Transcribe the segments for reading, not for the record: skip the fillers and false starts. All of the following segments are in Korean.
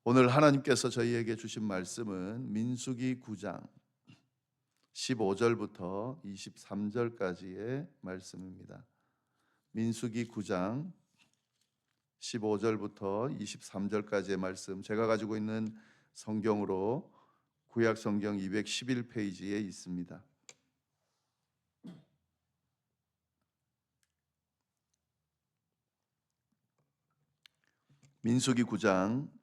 오늘 하나님께서 저희에게 주신 말씀은 민수기 9장 15절부터 23절까지의 말씀입니다. 민수기 9장 15절부터 23절까지의 말씀, 제가 가지고 있는 성경으로 구약 성경 211페이지에 있습니다. 민수기 9장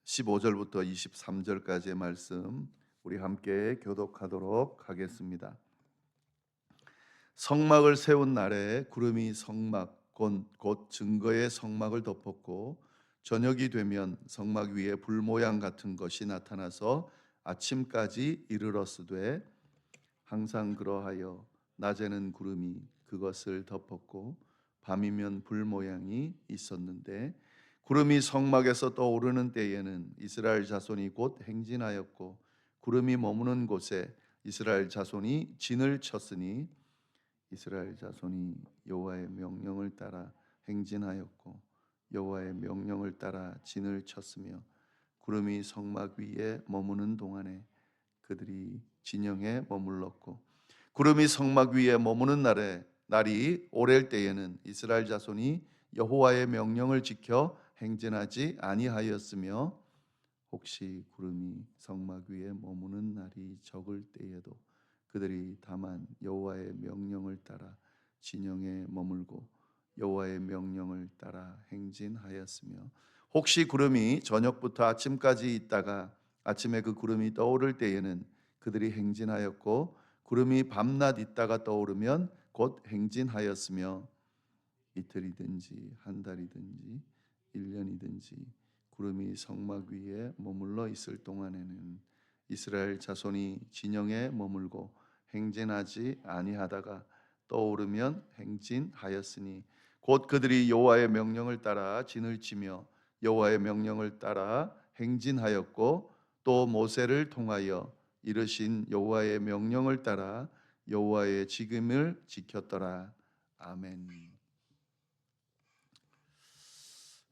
15절부터 23절까지의 말씀 우리 함께 교독하도록 하겠습니다. 성막을 세운 날에 구름이 성막 곧 증거의 성막을 덮었고 저녁이 되면 성막 위에 불 모양 같은 것이 나타나서 아침까지 이르렀으되 항상 그러하여 낮에는 구름이 그것을 덮었고 밤이면 불 모양이 있었는데 구름이 성막에서 떠오르는 때에는 이스라엘 자손이 곧 행진하였고 구름이 머무는 곳에 이스라엘 자손이 진을 쳤으니 이스라엘 자손이 여호와의 명령을 따라 행진하였고 여호와의 명령을 따라 진을 쳤으며 구름이 성막 위에 머무는 동안에 그들이 진영에 머물렀고 구름이 성막 위에 머무는 날이 오랠 때에는 이스라엘 자손이 여호와의 명령을 지켜 행진하지 아니하였으며 혹시 구름이 성막 위에 머무는 날이 적을 때에도 그들이 다만 여호와의 명령을 따라 진영에 머물고 여호와의 명령을 따라 행진하였으며 혹시 구름이 저녁부터 아침까지 있다가 아침에 그 구름이 떠오를 때에는 그들이 행진하였고 구름이 밤낮 있다가 떠오르면 곧 행진하였으며 이틀이든지 한 달이든지 1년이든지 구름이 성막 위에 머물러 있을 동안에는 이스라엘 자손이 진영에 머물고 행진하지 아니하다가 떠오르면 행진하였으니 곧 그들이 여호와의 명령을 따라 진을 치며 여호와의 명령을 따라 행진하였고 또 모세를 통하여 이르신 여호와의 명령을 따라 여호와의 직임을 지켰더라. 아멘.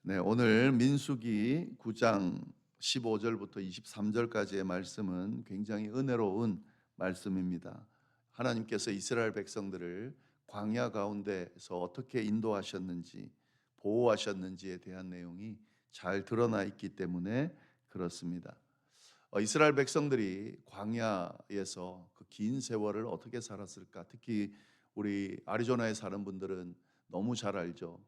네, 오늘 민수기 9장 15절부터 23절까지의 말씀은 굉장히 은혜로운 말씀입니다. 하나님께서 이스라엘 백성들을 광야 가운데서 어떻게 인도하셨는지, 보호하셨는지에 대한 내용이 잘 드러나 있기 때문에 그렇습니다. 이스라엘 백성들이 광야에서 그 긴 세월을 어떻게 살았을까? 특히 우리 아리조나에 사는 분들은 너무 잘 알죠.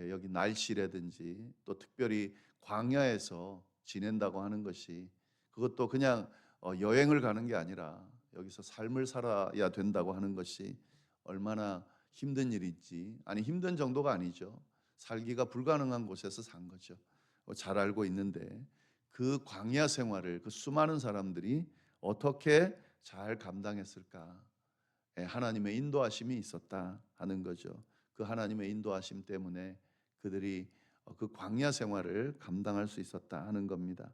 여기 날씨라든지 또 특별히 광야에서 지낸다고 하는 것이 그것도 그냥 여행을 가는 게 아니라 여기서 삶을 살아야 된다고 하는 것이 얼마나 힘든 일인지, 아니 힘든 정도가 아니죠. 살기가 불가능한 곳에서 산 거죠. 잘 알고 있는데 그 광야 생활을 그 수많은 사람들이 어떻게 잘 감당했을까? 하나님의 인도하심이 있었다 하는 거죠. 그 하나님의 인도하심 때문에 그들이 그 광야 생활을 감당할 수 있었다 하는 겁니다.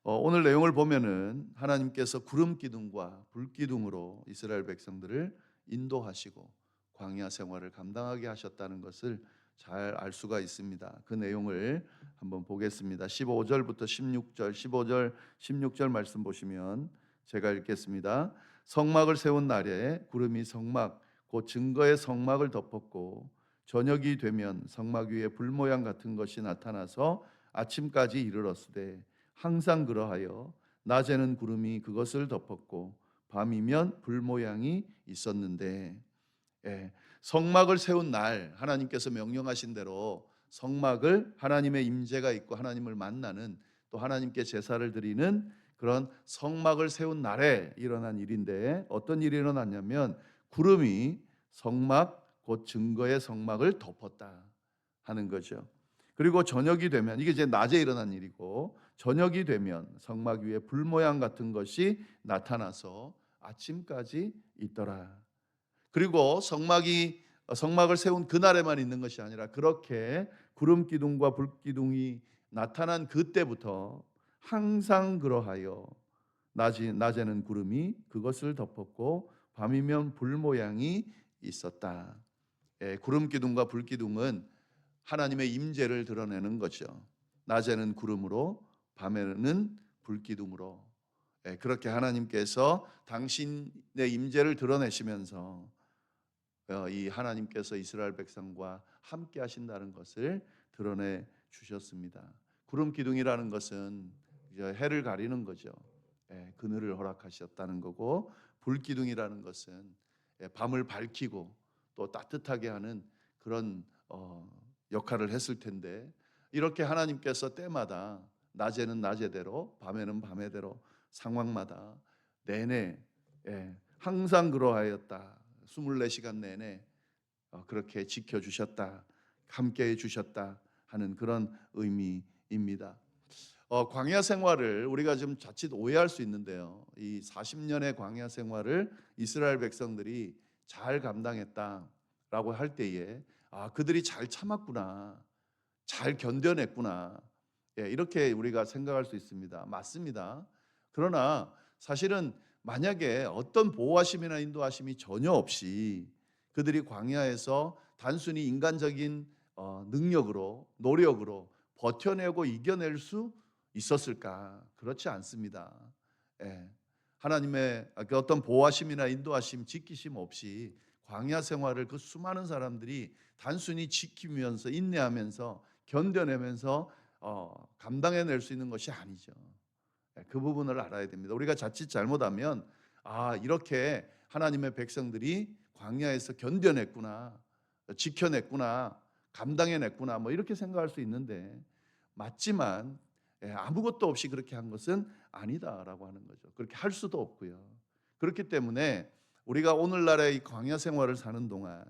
오늘 내용을 보면은 하나님께서 구름 기둥과 불 기둥으로 이스라엘 백성들을 인도하시고 광야 생활을 감당하게 하셨다는 것을 잘 알 수가 있습니다. 그 내용을 한번 보겠습니다. 15절부터 16절, 15절, 16절 말씀 보시면 제가 읽겠습니다. 성막을 세운 날에 구름이 성막 곧 증거의 성막을 덮었고 저녁이 되면 성막 위에 불 모양 같은 것이 나타나서 아침까지 이르렀으되 항상 그러하여 낮에는 구름이 그것을 덮었고 밤이면 불 모양이 있었는데 성막을 세운 날 하나님께서 명령하신 대로 성막을 하나님의 임재가 있고 하나님을 만나는 또 하나님께 제사를 드리는 그런 성막을 세운 날에 일어난 일인데 어떤 일이 일어났냐면 구름이 성막 곧 증거의 성막을 덮었다 하는 거죠. 그리고 저녁이 되면 이게 이제 낮에 일어난 일이고 저녁이 되면 성막 위에 불 모양 같은 것이 나타나서 아침까지 있더라. 그리고 성막을 세운 그날에만 있는 것이 아니라 그렇게 구름 기둥과 불 기둥이 나타난 그때부터 항상 그러하여 낮에는 구름이 그것을 덮었고 밤이면 불 모양이 있었다. 구름 기둥과 불 기둥은 하나님의 임재를 드러내는 거죠. 낮에는 구름으로 밤에는 불기둥으로. 그렇게 하나님께서 당신의 임재를 드러내시면서 이 하나님께서 이스라엘 백성과 함께 하신다는 것을 드러내 주셨습니다. 구름 기둥이라는 것은 이제 해를 가리는 거죠. 그늘을 허락하셨다는 거고, 불 기둥이라는 것은 밤을 밝히고 또 따뜻하게 하는 그런 역할을 했을 텐데, 이렇게 하나님께서 때마다 낮에는 낮에대로 밤에는 밤에대로 상황마다 내내 항상 그러하였다. 24시간 내내 그렇게 지켜주셨다, 함께해 주셨다 하는 그런 의미입니다. 광야 생활을 우리가 좀 자칫 오해할 수 있는데요. 이 40년의 광야 생활을 이스라엘 백성들이 잘 감당했다라고 할 때에 그들이 잘 참았구나, 잘 견뎌냈구나, 이렇게 우리가 생각할 수 있습니다. 맞습니다. 그러나 사실은 만약에 어떤 보호하심이나 인도하심이 전혀 없이 그들이 광야에서 단순히 인간적인 능력으로, 노력으로 버텨내고 이겨낼 수 있었을까? 그렇지 않습니다. 하나님의 그 어떤 보호하심이나 인도하심, 지키심 없이 광야 생활을 그 수많은 사람들이 단순히 지키면서 인내하면서 견뎌내면서 감당해낼 수 있는 것이 아니죠. 그 부분을 알아야 됩니다. 우리가 자칫 잘못하면 이렇게 하나님의 백성들이 광야에서 견뎌냈구나, 지켜냈구나, 감당해냈구나, 뭐 이렇게 생각할 수 있는데, 맞지만 아무것도 없이 그렇게 한 것은 아니다라고 하는 거죠. 그렇게 할 수도 없고요. 그렇기 때문에 우리가 오늘날의 이 광야 생활을 사는 동안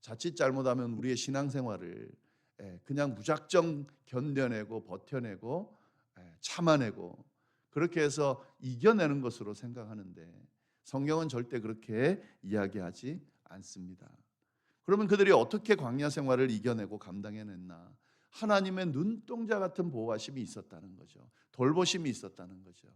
자칫 잘못하면 우리의 신앙 생활을 그냥 무작정 견뎌내고 버텨내고 참아내고 그렇게 해서 이겨내는 것으로 생각하는데, 성경은 절대 그렇게 이야기하지 않습니다. 그러면 그들이 어떻게 광야 생활을 이겨내고 감당해냈나? 하나님의 눈동자 같은 보호하심이 있었다는 거죠. 돌보심이 있었다는 거죠.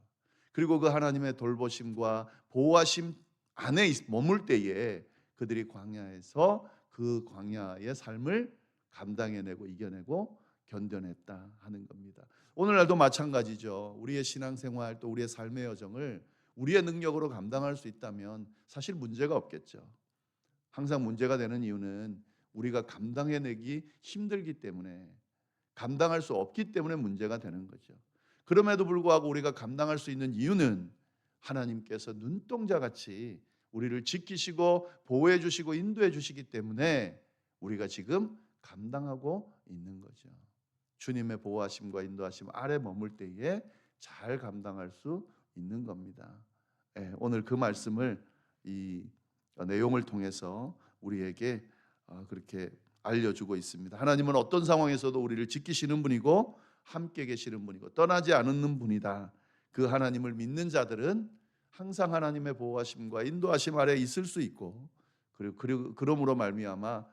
그리고 그 하나님의 돌보심과 보호하심 안에 머물 때에 그들이 광야에서 그 광야의 삶을 감당해내고 이겨내고 견뎌냈다 하는 겁니다. 오늘날도 마찬가지죠. 우리의 신앙생활 또 우리의 삶의 여정을 우리의 능력으로 감당할 수 있다면 사실 문제가 없겠죠. 항상 문제가 되는 이유는 우리가 감당해내기 힘들기 때문에, 감당할 수 없기 때문에 문제가 되는 거죠. 그럼에도 불구하고 우리가 감당할 수 있는 이유는 하나님께서 눈동자같이 우리를 지키시고 보호해 주시고 인도해 주시기 때문에 우리가 지금 감당하고 있는 거죠. 주님의 보호하심과 인도하심 아래 머물 때에 잘 감당할 수 있는 겁니다. 오늘 그 말씀을 이 내용을 통해서 우리에게 그렇게 알려주고 있습니다. 하나님은 어떤 상황에서도 우리를 지키시는 분이고 함께 계시는 분이고 떠나지 않는 분이다. 그 하나님을 믿는 자들은 항상 하나님의 보호하심과 인도하심 아래 있을 수 있고, 그리고 그러므로 말미암아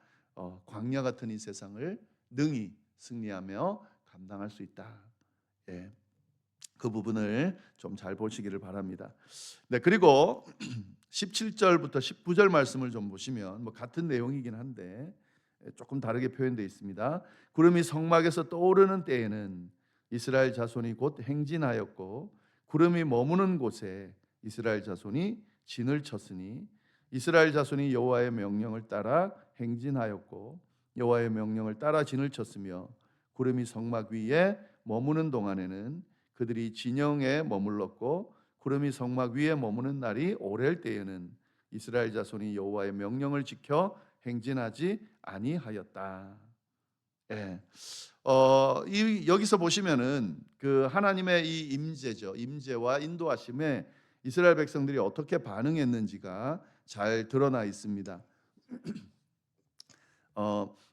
광야 같은 이 세상을 능히 승리하며 감당할 수 있다. 그 부분을 좀 잘 보시기를 바랍니다. 그리고 17절부터 19절 말씀을 좀 보시면 같은 내용이긴 한데 조금 다르게 표현되어 있습니다. 구름이 성막에서 떠오르는 때에는 이스라엘 자손이 곧 행진하였고, 구름이 머무는 곳에 이스라엘 자손이 진을 쳤으니 이스라엘 자손이 여호와의 명령을 따라 행진하였고 여호와의 명령을 따라 진을 쳤으며, 구름이 성막 위에 머무는 동안에는 그들이 진영에 머물렀고, 구름이 성막 위에 머무는 날이 오랠 때에는 이스라엘 자손이 여호와의 명령을 지켜 행진하지 아니하였다. 여기서 보시면은 그 하나님의 이 임재죠. 임재와 인도하심에 이스라엘 백성들이 어떻게 반응했는지가 잘 드러나 있습니다.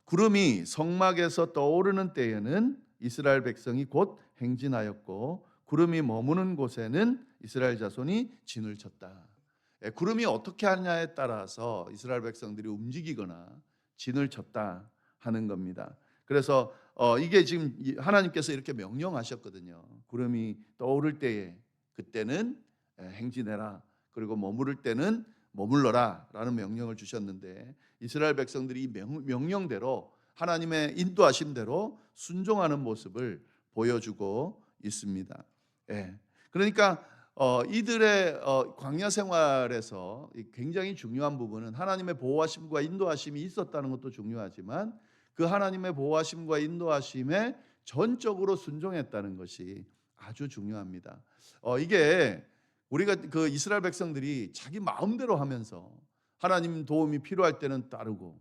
구름이 성막에서 떠오르는 때에는 이스라엘 백성이 곧 행진하였고, 구름이 머무는 곳에는 이스라엘 자손이 진을 쳤다. 구름이 어떻게 하냐에 따라서 이스라엘 백성들이 움직이거나 진을 쳤다 하는 겁니다. 그래서 이게 지금 하나님께서 이렇게 명령하셨거든요. 구름이 떠오를 때에 그때는 행진해라. 그리고 머무를 때는 머물러라 라는 명령을 주셨는데, 이스라엘 백성들이 이 명령대로 하나님의 인도하심대로 순종하는 모습을 보여주고 있습니다. 예. 그러니까 이들의 광야 생활에서 이 굉장히 중요한 부분은 하나님의 보호하심과 인도하심이 있었다는 것도 중요하지만 그 하나님의 보호하심과 인도하심에 전적으로 순종했다는 것이 아주 중요합니다. 이게 우리가 그 이스라엘 백성들이 자기 마음대로 하면서 하나님 도움이 필요할 때는 따르고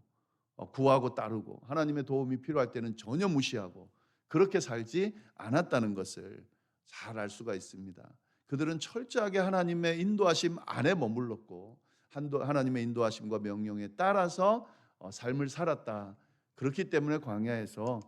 구하고 따르고 하나님의 도움이 필요할 때는 전혀 무시하고 그렇게 살지 않았다는 것을 잘 알 수가 있습니다. 그들은 철저하게 하나님의 인도하심 안에 머물렀고 하나님의 인도하심과 명령에 따라서 삶을 살았다. 그렇기 때문에 광야에서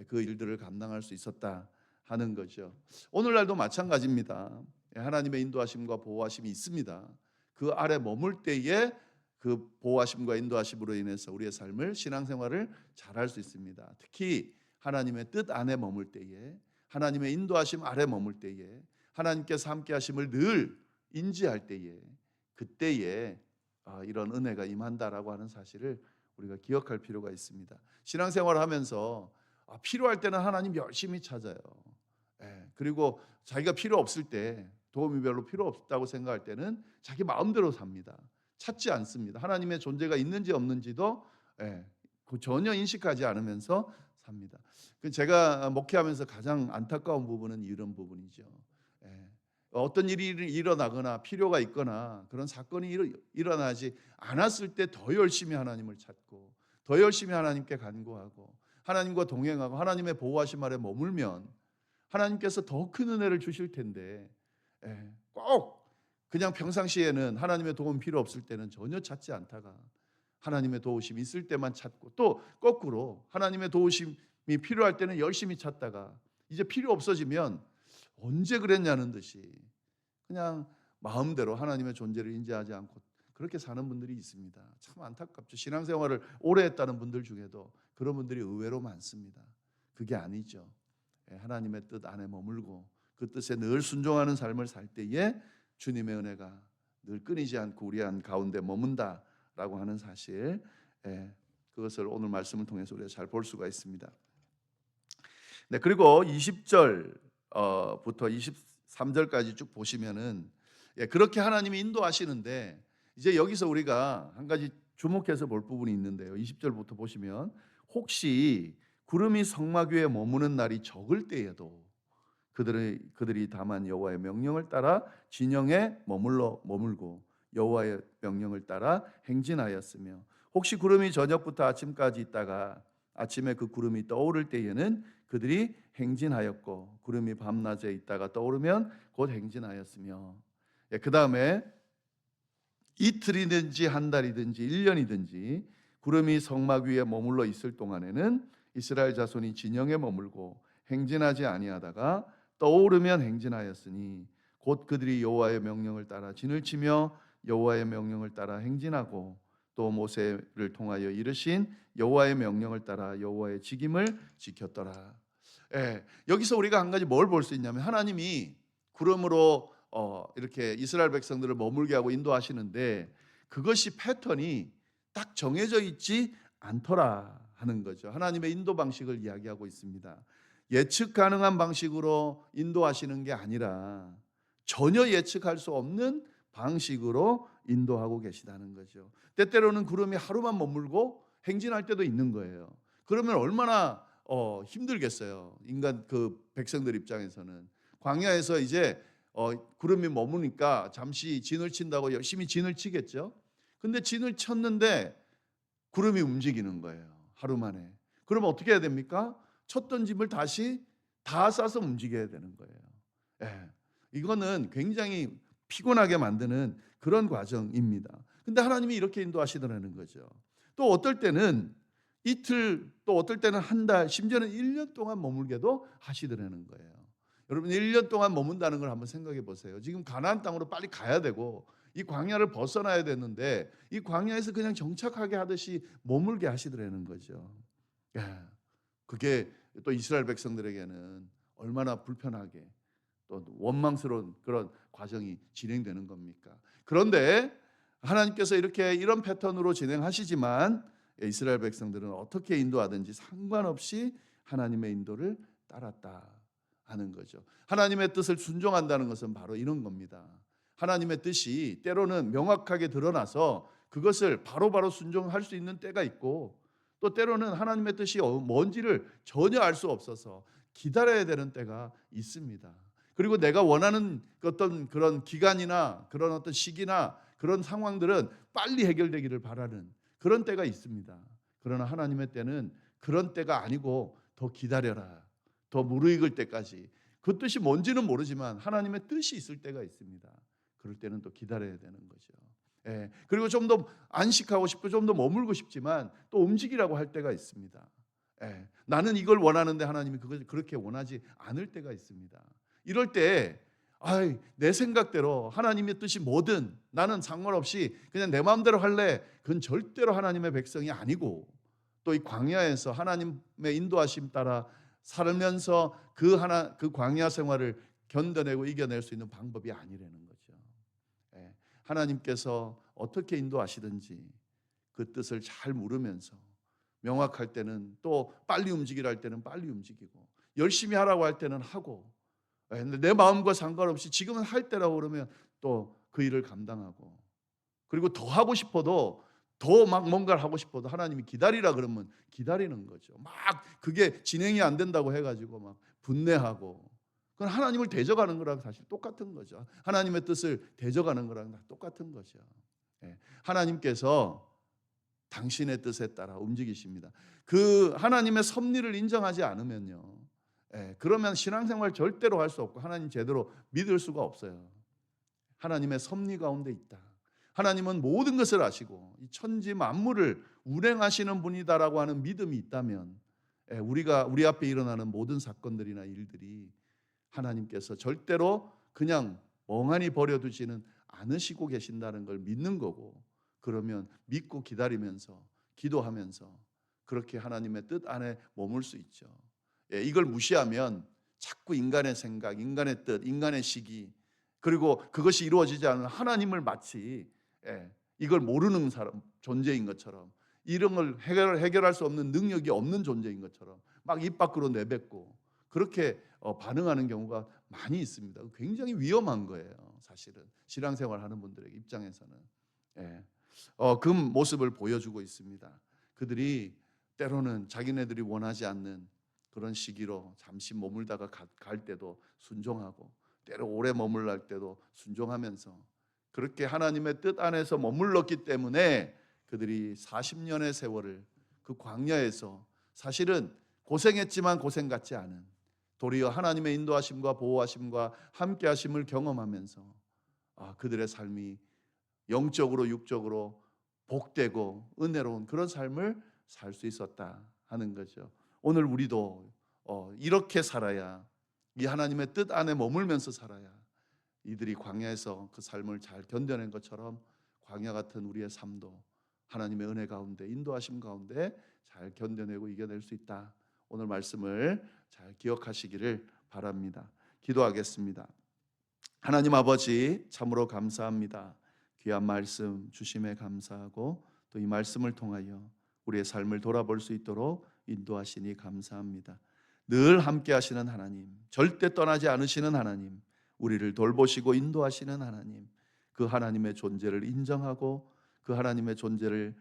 그 일들을 감당할 수 있었다 하는 거죠. 오늘날도 마찬가지입니다. 하나님의 인도하심과 보호하심이 있습니다. 그 아래 머물 때에 그 보호하심과 인도하심으로 인해서 우리의 삶을 신앙생활을 잘할 수 있습니다. 특히 하나님의 뜻 안에 머물 때에 하나님의 인도하심 아래 머물 때에 하나님께서 함께 하심을 늘 인지할 때에 그때에 이런 은혜가 임한다라고 하는 사실을 우리가 기억할 필요가 있습니다. 신앙생활을 하면서 필요할 때는 하나님 열심히 찾아요. 그리고 자기가 필요 없을 때 도움이 별로 필요 없다고 생각할 때는 자기 마음대로 삽니다. 찾지 않습니다. 하나님의 존재가 있는지 없는지도 전혀 인식하지 않으면서 삽니다. 제가 목회하면서 가장 안타까운 부분은 이런 부분이죠. 어떤 일이 일어나거나 필요가 있거나 그런 사건이 일어나지 않았을 때 더 열심히 하나님을 찾고 더 열심히 하나님께 간구하고 하나님과 동행하고 하나님의 보호하심 아래 머물면 하나님께서 더 큰 은혜를 주실 텐데 꼭 그냥 평상시에는 하나님의 도움 필요 없을 때는 전혀 찾지 않다가 하나님의 도우심이 있을 때만 찾고 또 거꾸로 하나님의 도우심이 필요할 때는 열심히 찾다가 이제 필요 없어지면 언제 그랬냐는 듯이 그냥 마음대로 하나님의 존재를 인지하지 않고 그렇게 사는 분들이 있습니다. 참 안타깝죠. 신앙생활을 오래 했다는 분들 중에도 그런 분들이 의외로 많습니다. 그게 아니죠. 하나님의 뜻 안에 머물고 그 뜻에 늘 순종하는 삶을 살 때에 주님의 은혜가 늘 끊이지 않고 우리 안 가운데 머문다라고 하는 사실, 그것을 오늘 말씀을 통해서 우리가 잘 볼 수가 있습니다. 네, 그리고 20절부터 23절까지 쭉 보시면은 그렇게 하나님이 인도하시는데 이제 여기서 우리가 한 가지 주목해서 볼 부분이 있는데요. 20절부터 보시면 혹시 구름이 성막 위에 머무는 날이 적을 때에도 그들이 다만 여호와의 명령을 따라 진영에 머물고 여호와의 명령을 따라 행진하였으며 혹시 구름이 저녁부터 아침까지 있다가 아침에 그 구름이 떠오를 때에는 그들이 행진하였고 구름이 밤낮에 있다가 떠오르면 곧 행진하였으며 그 다음에 이틀이든지 한 달이든지 1년이든지 구름이 성막 위에 머물러 있을 동안에는 이스라엘 자손이 진영에 머물고 행진하지 아니하다가 떠오르면 행진하였으니 곧 그들이 여호와의 명령을 따라 진을 치며 여호와의 명령을 따라 행진하고 또 모세를 통하여 이르신 여호와의 명령을 따라 여호와의 직임을 지켰더라. 여기서 우리가 한 가지 뭘 볼 수 있냐면 하나님이 구름으로 이렇게 이스라엘 백성들을 머물게 하고 인도하시는데 그것이 패턴이 딱 정해져 있지 않더라 하는 거죠. 하나님의 인도 방식을 이야기하고 있습니다. 예측 가능한 방식으로 인도하시는 게 아니라 전혀 예측할 수 없는 방식으로 인도하고 계시다는 거죠. 때때로는 구름이 하루만 머물고 행진할 때도 있는 거예요. 그러면 얼마나 힘들겠어요. 인간 그 백성들 입장에서는 광야에서 이제 구름이 머무니까 잠시 진을 친다고 열심히 진을 치겠죠. 근데 진을 쳤는데 구름이 움직이는 거예요. 하루 만에. 그러면 어떻게 해야 됩니까? 쳤던 짐을 다시 다 싸서 움직여야 되는 거예요. 이거는 굉장히 피곤하게 만드는 그런 과정입니다. 근데 하나님이 이렇게 인도하시더라는 거죠. 또 어떨 때는 이틀, 또 어떨 때는 한 달, 심지어는 1년 동안 머물게도 하시더라는 거예요. 여러분 1년 동안 머문다는 걸 한번 생각해 보세요. 지금 가나안 땅으로 빨리 가야 되고 이 광야를 벗어나야 되는데 이 광야에서 그냥 정착하게 하듯이 머물게 하시더라는 거죠. 그게 또 이스라엘 백성들에게는 얼마나 불편하게 또 원망스러운 그런 과정이 진행되는 겁니까? 그런데 하나님께서 이런 패턴으로 진행하시지만 이스라엘 백성들은 어떻게 인도하든지 상관없이 하나님의 인도를 따랐다 하는 거죠. 하나님의 뜻을 순종한다는 것은 바로 이런 겁니다. 하나님의 뜻이 때로는 명확하게 드러나서 그것을 바로바로 순종할 수 있는 때가 있고, 또 때로는 하나님의 뜻이 뭔지를 전혀 알 수 없어서 기다려야 되는 때가 있습니다. 그리고 내가 원하는 어떤 그런 기간이나 그런 어떤 시기나 그런 상황들은 빨리 해결되기를 바라는 그런 때가 있습니다. 그러나 하나님의 때는 그런 때가 아니고 더 기다려라. 더 무르익을 때까지. 그 뜻이 뭔지는 모르지만 하나님의 뜻이 있을 때가 있습니다. 그럴 때는 또 기다려야 되는 거죠. 예. 그리고 좀 더 안식하고 싶고 좀 더 머물고 싶지만 또 움직이라고 할 때가 있습니다. 예. 나는 이걸 원하는데 하나님이 그걸 그렇게 원하지 않을 때가 있습니다. 이럴 때 내 생각대로 하나님의 뜻이 뭐든 나는 상관없이 그냥 내 마음대로 할래. 그건 절대로 하나님의 백성이 아니고, 또 이 광야에서 하나님의 인도하심 따라 살면서 그 광야 생활을 견뎌내고 이겨낼 수 있는 방법이 아니라는 거죠. 예. 하나님께서 어떻게 인도하시든지 그 뜻을 잘 물으면서 명확할 때는 또 빨리 움직이라 할 때는 빨리 움직이고, 열심히 하라고 할 때는 하고, 근데 내 마음과 상관없이 지금은 할 때라고 그러면 또 그 일을 감당하고, 그리고 더 하고 싶어도 더 막 뭔가를 하고 싶어도 하나님이 기다리라 그러면 기다리는 거죠. 막 그게 진행이 안 된다고 해가지고 막 분내하고, 그건 하나님을 대적하는 거랑 사실 똑같은 거죠. 하나님의 뜻을 대적하는 거랑 똑같은 거죠. 예. 하나님께서 당신의 뜻에 따라 움직이십니다. 그 하나님의 섭리를 인정하지 않으면요, 그러면 신앙생활 절대로 할 수 없고 하나님 제대로 믿을 수가 없어요. 하나님의 섭리 가운데 있다. 하나님은 모든 것을 아시고 이 천지 만물을 운행하시는 분이다라고 하는 믿음이 있다면, 우리 앞에 일어나는 모든 사건들이나 일들이 하나님께서 절대로 그냥 멍하니 버려두지는 않으시고 계신다는 걸 믿는 거고, 그러면 믿고 기다리면서 기도하면서 그렇게 하나님의 뜻 안에 머물 수 있죠. 이걸 무시하면 자꾸 인간의 생각, 인간의 뜻, 인간의 시기, 그리고 그것이 이루어지지 않은 하나님을 마치 이걸 모르는 사람, 존재인 것처럼, 이런 걸 해결할 수 없는 능력이 없는 존재인 것처럼 막 입 밖으로 내뱉고 그렇게 반응하는 경우가 많이 있습니다. 굉장히 위험한 거예요. 사실은 신앙생활 하는 분들의 입장에서는. 그 모습을 보여주고 있습니다. 그들이 때로는 자기네들이 원하지 않는 그런 시기로 잠시 머물다가 갈 때도 순종하고, 때로 오래 머물랄 때도 순종하면서 그렇게 하나님의 뜻 안에서 머물렀기 때문에 그들이 40년의 세월을 그 광야에서 사실은 고생했지만 고생 같지 않은, 도리어 하나님의 인도하심과 보호하심과 함께하심을 경험하면서 그들의 삶이 영적으로 육적으로 복되고 은혜로운 그런 삶을 살 수 있었다 하는 거죠. 오늘 우리도 이렇게 살아야, 이 하나님의 뜻 안에 머물면서 살아야 이들이 광야에서 그 삶을 잘 견뎌낸 것처럼 광야 같은 우리의 삶도 하나님의 은혜 가운데 인도하심 가운데 잘 견뎌내고 이겨낼 수 있다. 오늘 말씀을 잘 기억하시기를 바랍니다. 기도하겠습니다. 하나님 아버지, 참으로 감사합니다. 귀한 말씀 주심에 감사하고 또 이 말씀을 통하여 우리의 삶을 돌아볼 수 있도록 인도하시니 감사합니다. 늘 함께 하시는 하나님, 절대 떠나지 않으시는 하나님, 우리를 돌보시고 인도하시는 하나님, 그 하나님의 존재를 인정하고 그 하나님의 존재를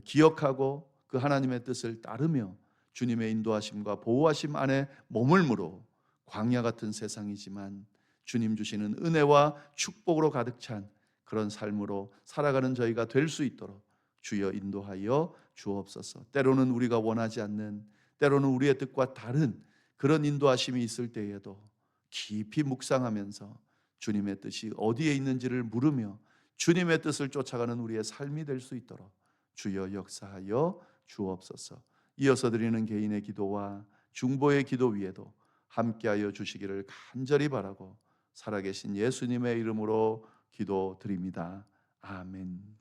기억하고 그 하나님의 뜻을 따르며 주님의 인도하심과 보호하심 안에 머물므로 광야 같은 세상이지만 주님 주시는 은혜와 축복으로 가득 찬 그런 삶으로 살아가는 저희가 될 수 있도록 주여 인도하여 주옵소서. 때로는 우리가 원하지 않는, 때로는 우리의 뜻과 다른 그런 인도하심이 있을 때에도 깊이 묵상하면서 주님의 뜻이 어디에 있는지를 물으며 주님의 뜻을 쫓아가는 우리의 삶이 될 수 있도록 주여 역사하여 주옵소서. 이어서 드리는 개인의 기도와 중보의 기도 위에도 함께하여 주시기를 간절히 바라고 살아계신 예수님의 이름으로 기도드립니다. 아멘.